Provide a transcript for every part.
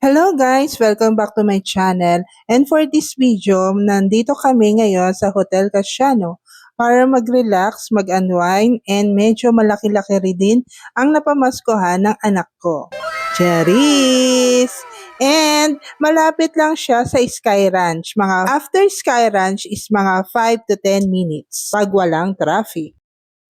Hello guys! Welcome back to my channel. And for this video, nandito kami ngayon sa Hotel Casiano para mag-relax, mag-unwind, and medyo malaki-laki rin din ang napamaskuhan ng anak ko. Charis! And malapit lang siya sa Sky Ranch. After Sky Ranch is mga 5 to 10 minutes pag walang traffic.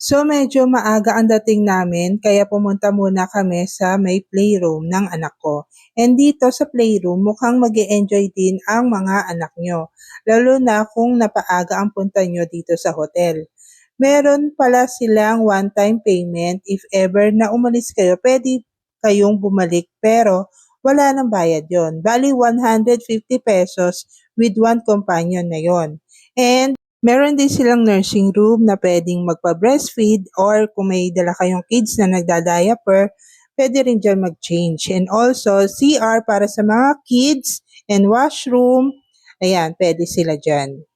So medyo maaga ang dating namin kaya pumunta muna kami sa may playroom ng anak ko. And dito sa playroom mukhang mag-e-enjoy din ang mga anak nyo. Lalo na kung napaaga ang punta nyo dito sa hotel. Meron pala silang one-time payment if ever na umalis kayo, pwede kayong bumalik pero wala nang bayad yon. Bali 150 pesos with one companion na yon. And meron din silang nursing room na pwedeng magpa-breastfeed or kung may dala kayong kids na nagda-diaper, pwede rin dyan mag-change. And also, CR para sa mga kids and washroom, ayan, pwede sila dyan.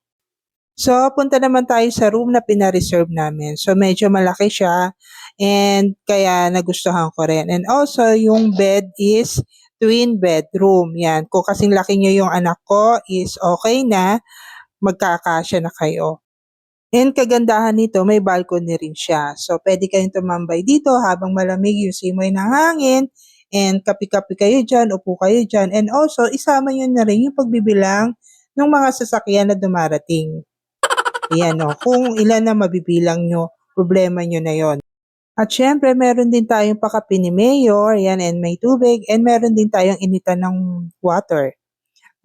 So, punta naman tayo sa room na pina-reserve namin. So, medyo malaki siya and kaya nagustuhan ko rin. And also, yung bed is twin bedroom. Yan, kung kasing laki nyo yung anak ko is okay na, magkakasya na kayo. And kagandahan nito, may balcony rin siya. So, pwede kayong tumambay dito habang malamig yung simoy ng hangin. And kapi-kapi kayo dyan, upo kayo dyan. And also, isama nyo na rin yung pagbibilang ng mga sasakyan na dumarating. Ayan o, kung ilan na mabibilang nyo, problema nyo na yon. At syempre, meron din tayong pakapi ni Mayor, yan, and may tubig. And meron din tayong initan ng water.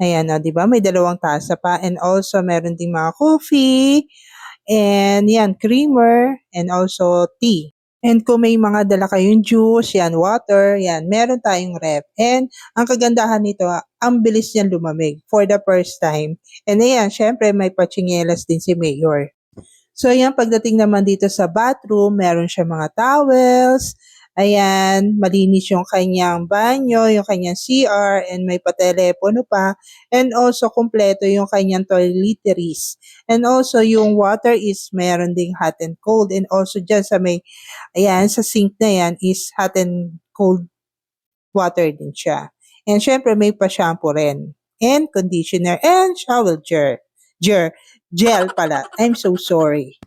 Ayan, o, diba? May dalawang tasa pa. And also, meron din mga coffee. And yan, creamer. And also, tea. And kung may mga dala kayong juice, yan, water, yan, meron tayong ref. And ang kagandahan nito, ang bilis niyan lumamig for the first time. And ayan, syempre, may pachinyelas din si Mayor. So, ayan, pagdating naman dito sa bathroom, meron siya mga towels. Ayan, malinis yung kanyang banyo, yung kanyang CR, and may patelepono pa. And also, kumpleto yung kanyang toiletries. And also, yung water is meron ding hot and cold. And also, dyan sa may, ayan, sa sink na yan is hot and cold water din siya. And syempre, may pa-shampoo rin. And conditioner and shower gel pala. I'm so sorry.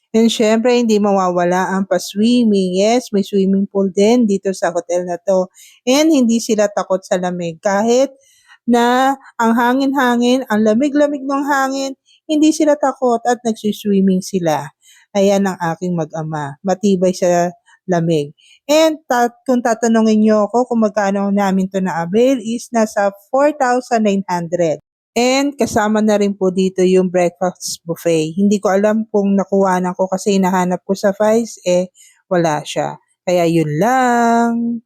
And syempre, hindi mawawala ang pa-swimming. Yes, may swimming pool din dito sa hotel na to. And hindi sila takot sa lamig. Kahit na ang hangin-hangin, ang lamig-lamig ng hangin, hindi sila takot at nagsiswimming sila. Ayan ang aking mag-ama. Matibay sa lamig. And kung tatanungin nyo ako kung magkano namin to na-avail is nasa 4,900. And kasama na rin po dito yung breakfast buffet. Hindi ko alam kung nakuhanan ko kasi hinahanap ko sa Vice, wala siya. Kaya yun lang.